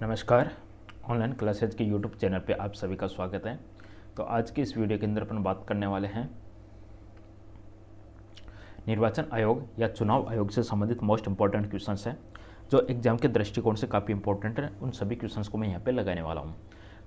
नमस्कार। Online classes के YouTube channel पे आप सभी का स्वागत है। तो आज की इस वीडियो के अंदर अपन बात करने वाले हैं निर्वाचन आयोग या चुनाव आयोग से संबंधित मोस्ट इंपॉर्टेंट क्वेश्चंस हैं जो एग्जाम के दृष्टिकोण से काफ़ी इंपॉर्टेंट है। उन सभी क्वेश्चंस को मैं यहाँ पे लगाने वाला हूँ।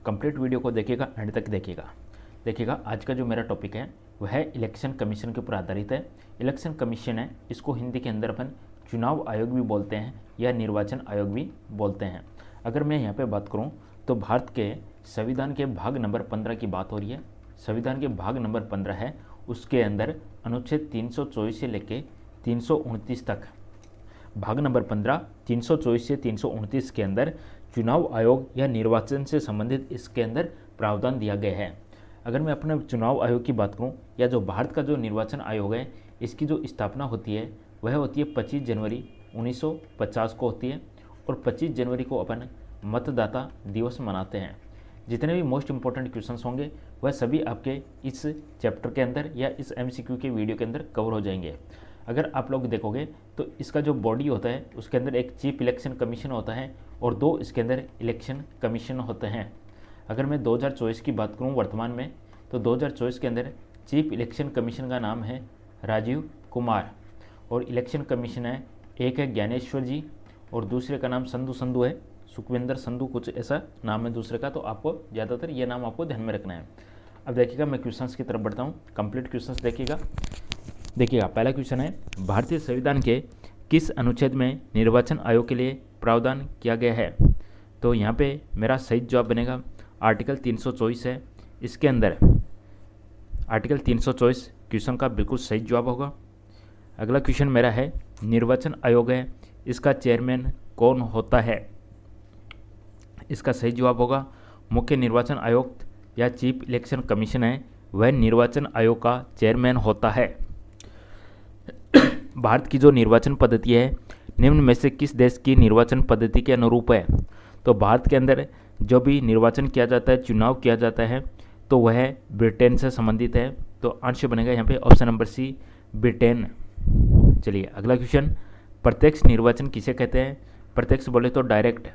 कंप्लीट वीडियो को देखिएगा, एंड तक देखिएगा। आज का जो मेरा टॉपिक है वह है इलेक्शन कमीशन के ऊपर आधारित है। इलेक्शन कमीशन है, इसको हिंदी के अंदर अपन चुनाव आयोग भी बोलते हैं या निर्वाचन आयोग भी बोलते हैं। अगर मैं यहाँ पे बात करूँ तो भारत के संविधान के भाग नंबर 15 की बात हो रही है। संविधान के भाग नंबर 15 है, उसके अंदर अनुच्छेद 324 से लेके 329 तक, भाग नंबर 15 324 से 329 के अंदर चुनाव आयोग या निर्वाचन से संबंधित इसके अंदर प्रावधान दिया गया है। अगर मैं अपने चुनाव आयोग की बात करूं या जो भारत का जो निर्वाचन आयोग है, इसकी जो स्थापना होती है वह होती है 25 जनवरी 1950 को होती है और 25 जनवरी को अपन मतदाता दिवस मनाते हैं। जितने भी मोस्ट इंपॉर्टेंट क्वेश्चंस होंगे वह सभी आपके इस चैप्टर के अंदर या इस एमसीक्यू के वीडियो के अंदर कवर हो जाएंगे। अगर आप लोग देखोगे तो इसका जो बॉडी होता है उसके अंदर एक चीफ इलेक्शन कमीशन होता है और दो इसके अंदर इलेक्शन कमीशन होते हैं। अगर मैं 2024 की बात करूं वर्तमान में, तो 2024 के अंदर चीफ इलेक्शन कमीशन का नाम है राजीव कुमार और इलेक्शन कमीशन है, एक है ज्ञानेश्वर जी और दूसरे का नाम संधू है, सुखविंदर संधू कुछ ऐसा नाम है दूसरे का। तो आपको ज़्यादातर ये नाम आपको ध्यान में रखना है। अब देखिएगा, मैं क्वेश्चंस की तरफ बढ़ता हूँ। कंप्लीट क्वेश्चंस देखिएगा। पहला क्वेश्चन है, भारतीय संविधान के किस अनुच्छेद में निर्वाचन आयोग के लिए प्रावधान किया गया है? तो यहाँ पे मेरा सही जवाब बनेगा आर्टिकल 324 है। इसके अंदर आर्टिकल 324 क्वेश्चन का बिल्कुल सही जवाब होगा। अगला क्वेश्चन मेरा है, निर्वाचन आयोग है, इसका चेयरमैन कौन होता है? इसका सही जवाब होगा मुख्य निर्वाचन आयुक्त या चीफ इलेक्शन कमीशन है, वह निर्वाचन आयोग का चेयरमैन होता है। भारत की जो निर्वाचन पद्धति है निम्न में से किस देश की निर्वाचन पद्धति के अनुरूप है? तो भारत के अंदर जो भी निर्वाचन किया जाता है, चुनाव किया जाता है, तो वह ब्रिटेन से संबंधित है। तो आंसर बनेगा यहाँ पे ऑप्शन नंबर सी, ब्रिटेन। चलिए अगला क्वेश्चन, प्रत्यक्ष निर्वाचन किसे कहते हैं? प्रत्यक्ष बोले तो डायरेक्ट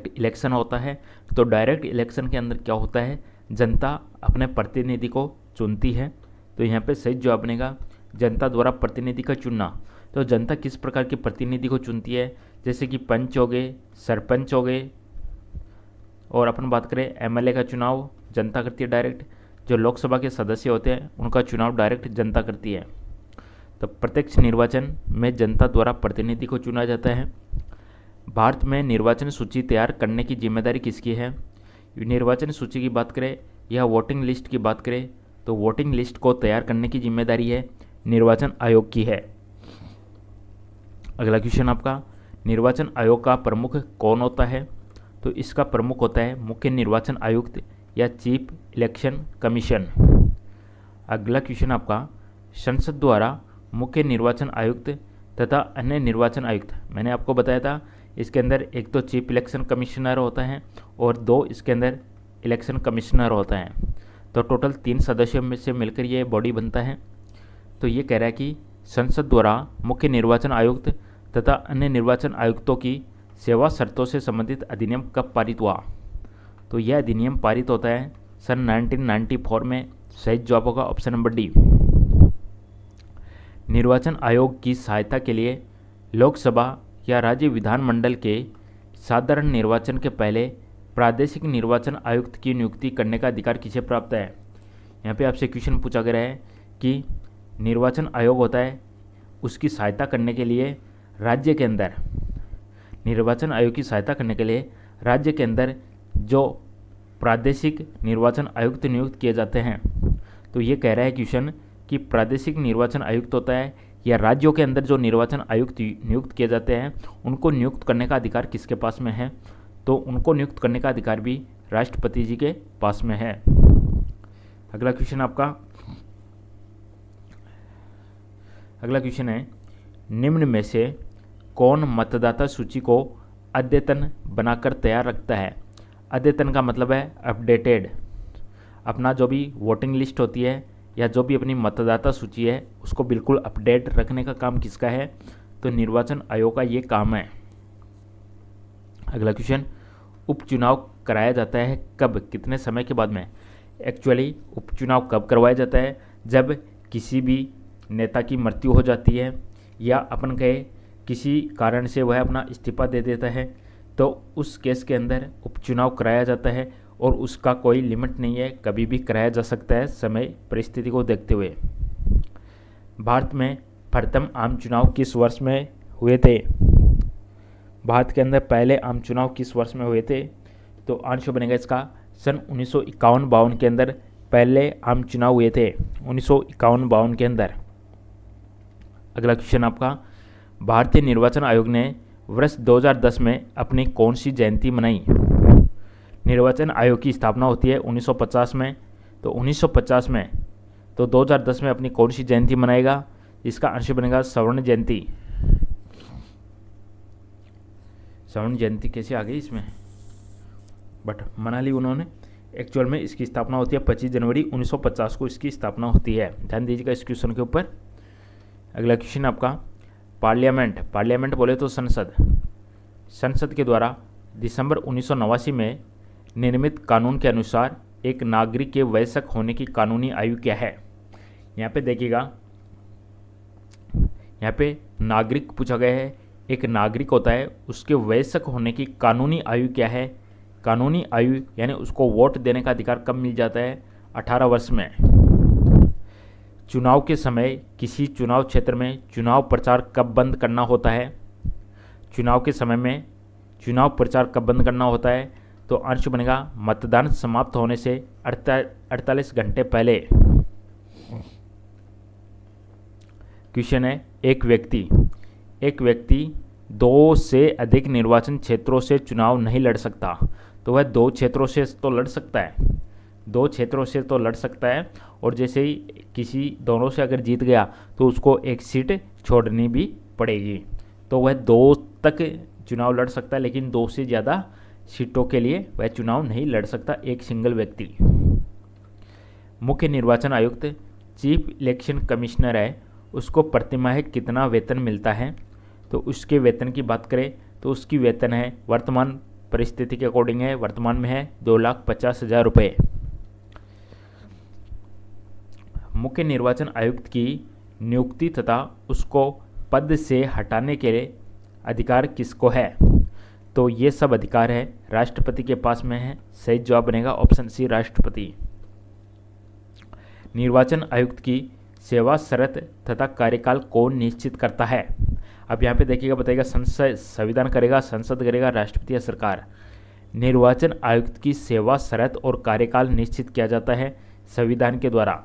इलेक्शन होता है। तो डायरेक्ट इलेक्शन के अंदर क्या होता है, जनता अपने प्रतिनिधि को चुनती है। तो यहाँ पे सही जवाब बनेगा जनता द्वारा प्रतिनिधि का चुनना। तो जनता किस प्रकार के प्रतिनिधि को चुनती है, जैसे कि पंच हो गए, सरपंच हो गए, और अपन बात करें एमएलए का चुनाव जनता करती है डायरेक्ट। जो लोकसभा के सदस्य होते हैं उनका चुनाव डायरेक्ट जनता करती है। तो प्रत्यक्ष निर्वाचन में जनता द्वारा प्रतिनिधि को चुना जाता है। भारत में निर्वाचन सूची तैयार करने की जिम्मेदारी किसकी है? निर्वाचन सूची की बात करें या वोटिंग लिस्ट की बात करें, तो वोटिंग लिस्ट को तैयार करने की जिम्मेदारी है निर्वाचन आयोग की है। अगला क्वेश्चन आपका, निर्वाचन आयोग का प्रमुख कौन होता है? तो इसका प्रमुख होता है मुख्य निर्वाचन आयुक्त या चीफ इलेक्शन कमीशन। अगला क्वेश्चन आपका, संसद द्वारा मुख्य निर्वाचन आयुक्त तथा अन्य निर्वाचन आयुक्त, मैंने आपको बताया था इसके अंदर एक तो चीफ इलेक्शन कमिश्नर होता है और दो इसके अंदर इलेक्शन कमिश्नर होता है। तो टोटल 3 सदस्यों में से मिलकर ये बॉडी बनता है। तो ये कह रहा है कि संसद द्वारा मुख्य निर्वाचन आयुक्त तथा अन्य निर्वाचन आयुक्तों की सेवा शर्तों से संबंधित अधिनियम कब पारित हुआ? तो यह अधिनियम पारित होता है सन 1994 में। सही जवाब होगा ऑप्शन नंबर डी। निर्वाचन आयोग की सहायता के लिए लोकसभा या राज्य विधानमंडल के साधारण निर्वाचन के पहले प्रादेशिक निर्वाचन आयुक्त की नियुक्ति करने का अधिकार किसे प्राप्त है? यहाँ पे आपसे क्वेश्चन पूछा गया है कि निर्वाचन आयोग होता है, उसकी सहायता करने के लिए राज्य के अंदर, निर्वाचन आयोग की सहायता करने के लिए राज्य के अंदर जो प्रादेशिक निर्वाचन आयुक्त नियुक्त किए जाते हैं। तो ये कह रहा है क्वेश्चन कि प्रादेशिक निर्वाचन आयुक्त होता है या राज्यों के अंदर जो निर्वाचन आयुक्त नियुक्त किए जाते हैं उनको नियुक्त करने का अधिकार किसके पास में है? तो उनको नियुक्त करने का अधिकार भी राष्ट्रपति जी के पास में है। अगला क्वेश्चन है, निम्न में से कौन मतदाता सूची को अद्यतन बनाकर तैयार रखता है? अद्यतन का मतलब है अपडेटेड। अपना जो भी वोटिंग लिस्ट होती है या जो भी अपनी मतदाता सूची है उसको बिल्कुल अपडेट रखने का काम किसका है? तो निर्वाचन आयोग का ये काम है। अगला क्वेश्चन, उपचुनाव कराया जाता है कब, कितने समय के बाद में? एक्चुअली उपचुनाव कब करवाया जाता है? जब किसी भी नेता की मृत्यु हो जाती है या अपन कहे किसी कारण से वह अपना इस्तीफा दे देता है, तो उस केस के अंदर उपचुनाव कराया जाता है और उसका कोई लिमिट नहीं है, कभी भी कराया जा सकता है समय परिस्थिति को देखते हुए। भारत में प्रथम आम चुनाव किस वर्ष में हुए थे? भारत के अंदर पहले आम चुनाव किस वर्ष में हुए थे? तो आंसर बनेगा इसका सन 1951-52 के अंदर पहले आम चुनाव हुए थे, 1951-52 के अंदर। अगला क्वेश्चन आपका, भारतीय निर्वाचन आयोग ने वर्ष 2010 में अपनी कौन सी जयंती मनाई? निर्वाचन आयोग की स्थापना होती है 1950 में, तो 1950 में, तो 2010 में अपनी कौन सी जयंती मनाएगा? इसका आंसर बनेगा स्वर्ण जयंती। स्वर्ण जयंती कैसे आ गई इसमें, बट मना ली उन्होंने। एक्चुअल में इसकी स्थापना होती है 25 जनवरी 1950 को इसकी स्थापना होती है। ध्यान दीजिएगा इस क्वेश्चन के ऊपर। अगला क्वेश्चन आपका, पार्लियामेंट, पार्लियामेंट बोले तो संसद, संसद के द्वारा दिसंबर 1989 में निर्मित कानून के अनुसार एक नागरिक के वयस्क होने की कानूनी आयु क्या है? यहाँ पे देखिएगा, यहाँ पे नागरिक पूछा गया है, एक नागरिक होता है उसके वयस्क होने की कानूनी आयु क्या है? कानूनी आयु यानी उसको वोट देने का अधिकार कब मिल जाता है? 18 वर्ष में। चुनाव के समय किसी चुनाव क्षेत्र में चुनाव प्रचार कब बंद करना होता है? चुनाव के समय में चुनाव प्रचार कब बंद करना होता है? तो आंसर बनेगा मतदान समाप्त होने से 48 घंटे पहले। क्वेश्चन है, एक व्यक्ति 2 से अधिक निर्वाचन क्षेत्रों से चुनाव नहीं लड़ सकता, तो वह 2 क्षेत्रों से तो लड़ सकता है, 2 क्षेत्रों से तो लड़ सकता है, और जैसे ही किसी दोनों से अगर जीत गया तो उसको एक सीट छोड़नी भी पड़ेगी, तो वह 2 तक चुनाव लड़ सकता है, लेकिन 2 से ज़्यादा सीटों के लिए वह चुनाव नहीं लड़ सकता एक सिंगल व्यक्ति। मुख्य निर्वाचन आयुक्त चीफ इलेक्शन कमिश्नर है, उसको प्रतिमाह कितना वेतन मिलता है? तो उसके वेतन की बात करें तो उसकी वेतन है, वर्तमान परिस्थिति के अकॉर्डिंग है, वर्तमान में है 2,50,000 रुपये। मुख्य निर्वाचन आयुक्त की नियुक्ति तथा उसको पद से हटाने के लिए अधिकार किसको है? तो ये सब अधिकार है राष्ट्रपति के पास में है। सही जवाब बनेगा ऑप्शन सी, राष्ट्रपति। निर्वाचन आयुक्त की सेवा शर्त तथा कार्यकाल कौन निश्चित करता है? अब यहाँ पे देखिएगा, बताइएगा संसद, संविधान करेगा, संसद करेगा, राष्ट्रपति या सरकार? निर्वाचन आयुक्त की सेवा शर्त और कार्यकाल निश्चित किया जाता है संविधान के द्वारा,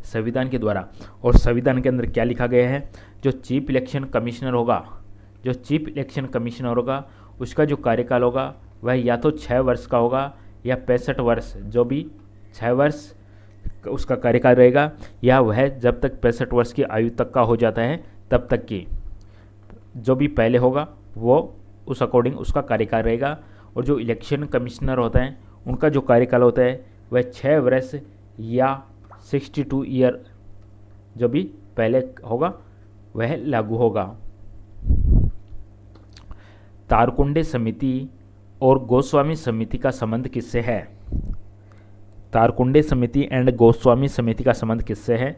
संविधान के द्वारा। और संविधान के अंदर क्या लिखा गया है? जो चीफ इलेक्शन कमिश्नर होगा, जो चीफ इलेक्शन कमिश्नर होगा उसका जो कार्यकाल होगा वह या तो 6 वर्ष का होगा या 65 वर्ष, जो भी 6 वर्ष उसका कार्यकाल रहेगा, या वह जब तक 65 वर्ष की आयु तक का हो जाता है तब तक की, जो भी पहले होगा वो उस अकॉर्डिंग उसका कार्यकाल रहेगा। और जो इलेक्शन कमिश्नर होता है उनका जो कार्यकाल होता है वह 6 वर्ष या 62 ईयर, जो भी पहले होगा वह लागू होगा। तारकुंडे समिति और गोस्वामी समिति का संबंध किससे है? तारकुंडे समिति एंड गोस्वामी समिति का संबंध किससे है?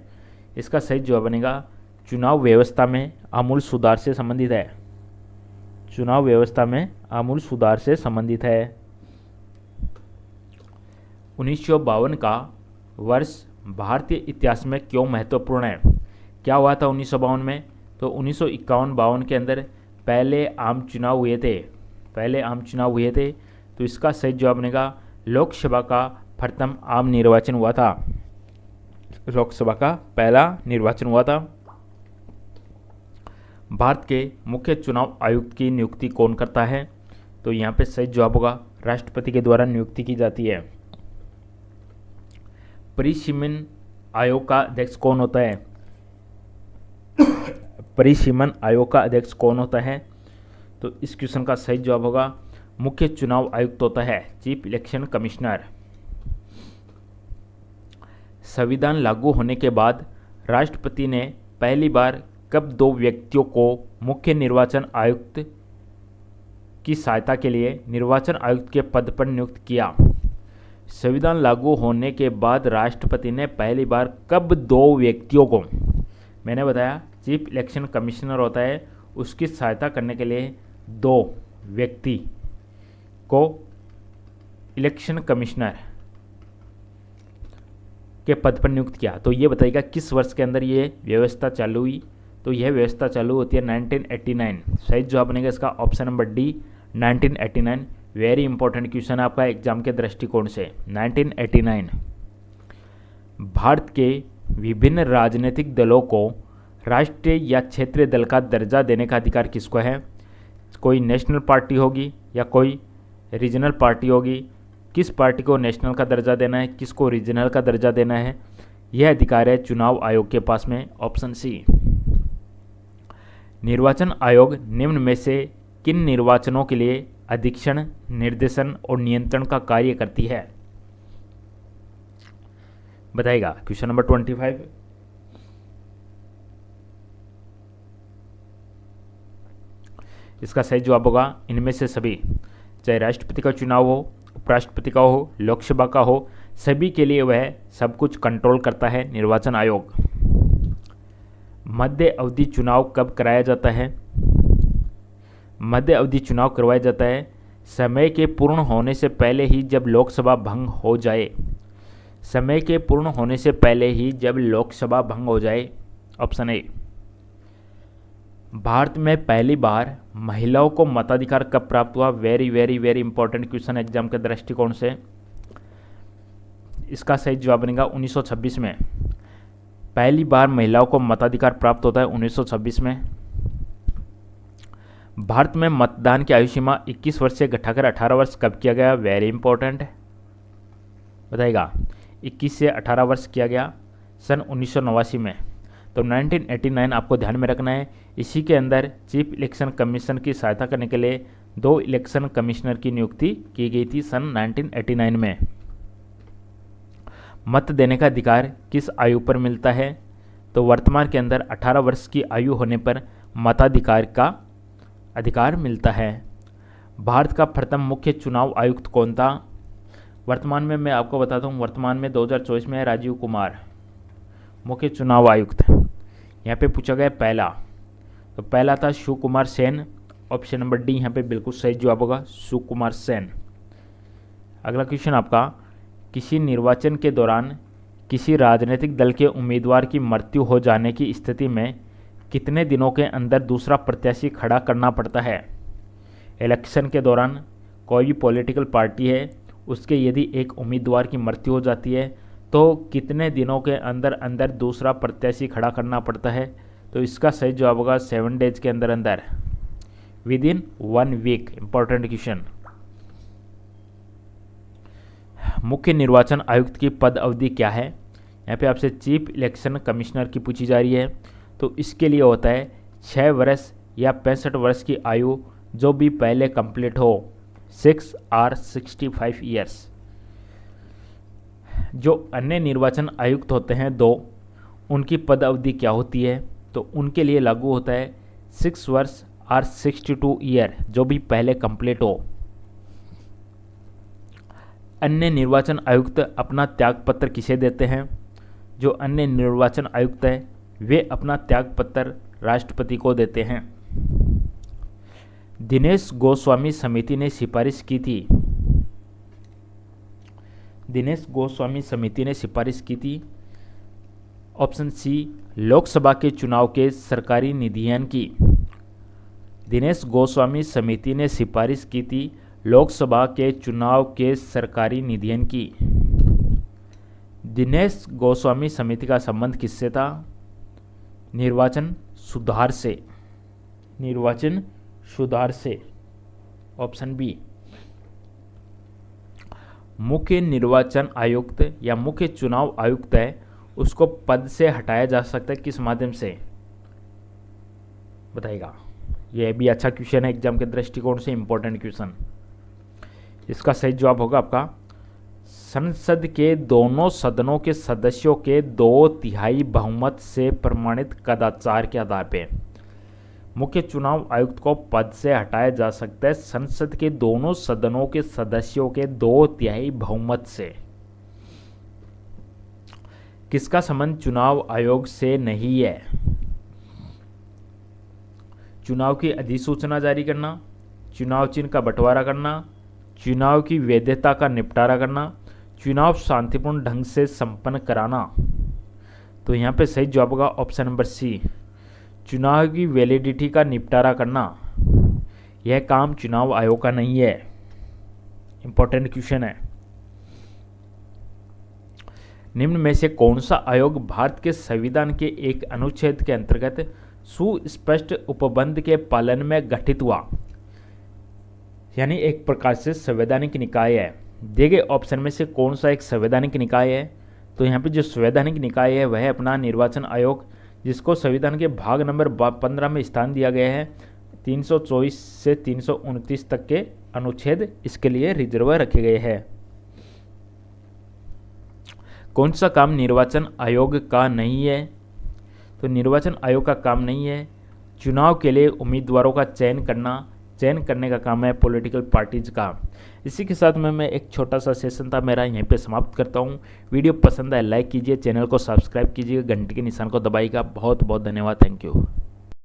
इसका सही जवाब बनेगा चुनाव व्यवस्था में आमूल सुधार से संबंधित है, चुनाव व्यवस्था में आमूल सुधार से संबंधित है। 1952 का वर्ष भारतीय इतिहास में क्यों महत्वपूर्ण है? क्या हुआ था 1952 में? तो 1951-52 के अंदर पहले आम चुनाव हुए थे, पहले आम चुनाव हुए थे, तो इसका सही जवाब बनेगा लोकसभा का प्रथम आम निर्वाचन हुआ था, लोकसभा का पहला निर्वाचन हुआ था। भारत के मुख्य चुनाव आयुक्त की नियुक्ति कौन करता है? तो यहाँ पे सही जवाब होगा राष्ट्रपति के द्वारा नियुक्ति की जाती है। परिसीमन आयोग का अध्यक्ष कौन होता है? परिसीमन आयोग का अध्यक्ष कौन होता है? तो इस क्वेश्चन का सही जवाब होगा मुख्य चुनाव आयुक्त होता है, चीफ इलेक्शन कमिश्नर। संविधान लागू होने के बाद राष्ट्रपति ने पहली बार कब 2 व्यक्तियों को मुख्य निर्वाचन आयुक्त की सहायता के लिए निर्वाचन आयुक्त के पद पर नियुक्त किया? संविधान लागू होने के बाद राष्ट्रपति ने पहली बार कब 2 व्यक्तियों को, मैंने बताया चीफ इलेक्शन कमिश्नर होता है, उसकी सहायता करने के लिए 2 व्यक्ति को इलेक्शन कमिश्नर के पद पर नियुक्त किया? तो ये बताइएगा किस वर्ष के अंदर ये व्यवस्था चालू हुई? तो यह व्यवस्था चालू होती है 1989। सही जवाब बनेगा इसका option number D 1989। Very important question है आपका एग्जाम के दृष्टिकोण से। 1989 भारत के विभिन्न राजनीतिक दलों को राष्ट्रीय या क्षेत्रीय दल का दर्जा देने का अधिकार किसको है? कोई नेशनल पार्टी होगी या कोई रीजनल पार्टी होगी? किस पार्टी को नेशनल का दर्जा देना है, किसको रीजनल का दर्जा देना है, यह अधिकार है चुनाव आयोग के पास में। Option C. निर्वाचन आयोग निम्न में से किन निर्वाचनों के लिए अधीक्षण, निर्देशन और नियंत्रण का कार्य करती है? बताइएगा। Question number 25। इसका सही जवाब होगा इनमें से सभी, चाहे राष्ट्रपति का चुनाव हो, उपराष्ट्रपति का हो, लोकसभा का हो, सभी के लिए वह सब कुछ कंट्रोल करता है निर्वाचन आयोग। मध्य अवधि चुनाव कब कराया जाता है? मध्य अवधि चुनाव करवाया जाता है समय के पूर्ण होने से पहले ही जब लोकसभा भंग हो जाए। समय के पूर्ण होने से पहले ही जब लोकसभा भंग हो जाए। Option A. भारत में पहली बार महिलाओं को मताधिकार कब प्राप्त हुआ? Very very very important question exam के दृष्टिकोण से। इसका सही जवाब बनेगा 1926 में। पहली बार महिलाओं को मताधिकार प्राप्त होता है 1926 में। भारत में मतदान की आयु सीमा 21 वर्ष से घटाकर 18 वर्ष कब किया गया? वेरी इंपॉर्टेंट, बताइएगा। 21 से 18 वर्ष किया गया सन 1989 में। तो 1989 आपको ध्यान में रखना है। इसी के अंदर चीफ इलेक्शन कमीशन की सहायता करने के लिए 2 इलेक्शन कमिश्नर की नियुक्ति की गई थी सन 1989 में। मत देने का अधिकार किस आयु पर मिलता है? तो वर्तमान के अंदर 18 वर्ष की आयु होने पर मताधिकार का अधिकार मिलता है। भारत का प्रथम मुख्य चुनाव आयुक्त कौन था? वर्तमान में मैं आपको बताता हूँ, वर्तमान में 2024 में है राजीव कुमार मुख्य चुनाव आयुक्त। यहाँ पे पूछा गया पहला, तो पहला था Shiv Kumar Sen. Option number D यहाँ पे बिल्कुल सही जवाब होगा, शिव कुमार सेन। अगला क्वेश्चन आपका, किसी निर्वाचन के दौरान किसी राजनीतिक दल के उम्मीदवार की मृत्यु हो जाने की स्थिति में कितने दिनों के अंदर दूसरा प्रत्याशी खड़ा करना पड़ता है? इलेक्शन के दौरान कोई भी पॉलिटिकल पार्टी है, उसके यदि एक उम्मीदवार की मृत्यु हो जाती है तो कितने दिनों के अंदर अंदर दूसरा प्रत्याशी खड़ा करना पड़ता है? तो इसका सही जवाब होगा 7 डेज के अंदर अंदर, within 1 week. Important question. मुख्य निर्वाचन आयुक्त की पद अवधि क्या है? यहाँ पे आपसे चीफ इलेक्शन कमिश्नर की पूछी जा रही है। तो इसके लिए होता है 6 वर्ष या 65 वर्ष की आयु जो भी पहले कंप्लीट हो, 6 और 65 ईयर्स। जो अन्य निर्वाचन आयुक्त होते हैं 2, उनकी पद अवधि क्या होती है? तो उनके लिए लागू होता है 6 वर्ष और 62 ईयर जो भी पहले कंप्लीट हो। अन्य निर्वाचन आयुक्त अपना त्यागपत्र किसे देते हैं? जो अन्य निर्वाचन आयुक्त है वे अपना त्यागपत्र राष्ट्रपति को देते हैं। दिनेश गोस्वामी समिति ने सिफारिश की थी। दिनेश गोस्वामी समिति ने सिफारिश की थी। ऑप्शन सी, लोकसभा के चुनाव के सरकारी निधियन की। दिनेश गोस्वामी समिति ने सिफारिश की थी लोकसभा के चुनाव के सरकारी निधियन की। दिनेश गोस्वामी समिति का संबंध किससे था? निर्वाचन सुधार से। निर्वाचन सुधार से। Option B. मुख्य निर्वाचन आयुक्त या मुख्य चुनाव आयुक्त है, उसको पद से हटाया जा सकता है किस माध्यम से? बताइएगा। यह भी अच्छा क्वेश्चन है एग्जाम के दृष्टिकोण से, इंपॉर्टेंट क्वेश्चन। इसका सही जवाब होगा आपका, संसद के दोनों सदनों के सदस्यों के 2/3 बहुमत से प्रमाणित कदाचार के आधार पे। मुख्य चुनाव आयुक्त को पद से हटाया जा सकता है संसद के दोनों सदनों के सदस्यों के 2/3 बहुमत से। किसका संबंध चुनाव आयोग से नहीं है? चुनाव की अधिसूचना जारी करना, चुनाव चिन्ह का बंटवारा करना, चुनाव की वैधता का निपटारा करना, चुनाव शांतिपूर्ण ढंग से संपन्न कराना। तो यहाँ पे सही जवाब होगा ऑप्शन नंबर सी, चुनाव की वैलिडिटी का निपटारा करना। यह काम चुनाव आयोग का नहीं है। इंपॉर्टेंट क्वेश्चन है। निम्न में से कौन सा आयोग भारत के संविधान के एक अनुच्छेद के अंतर्गत सुस्पष्ट उपबंध के पालन में गठित हुआ? यानी एक प्रकार से संवैधानिक निकाय है। दिए गए ऑप्शन में से कौन सा एक संवैधानिक निकाय है? तो यहाँ पे जो संवैधानिक निकाय है वह है अपना निर्वाचन आयोग, जिसको संविधान के भाग नंबर 15 में स्थान दिया गया है। 324 से 329 तक के अनुच्छेद इसके लिए रिजर्व रखे गए हैं। कौन सा काम निर्वाचन आयोग का नहीं है? तो निर्वाचन आयोग का काम नहीं है चुनाव के लिए उम्मीदवारों का चयन करने का काम है पॉलिटिकल पार्टीज का। इसी के साथ मैं एक छोटा सा सेशन था मेरा यहीं पे समाप्त करता हूँ। वीडियो पसंद आए लाइक कीजिए, चैनल को सब्सक्राइब कीजिए, घंटी के निशान को दबाइएगा। बहुत बहुत धन्यवाद। Thank you.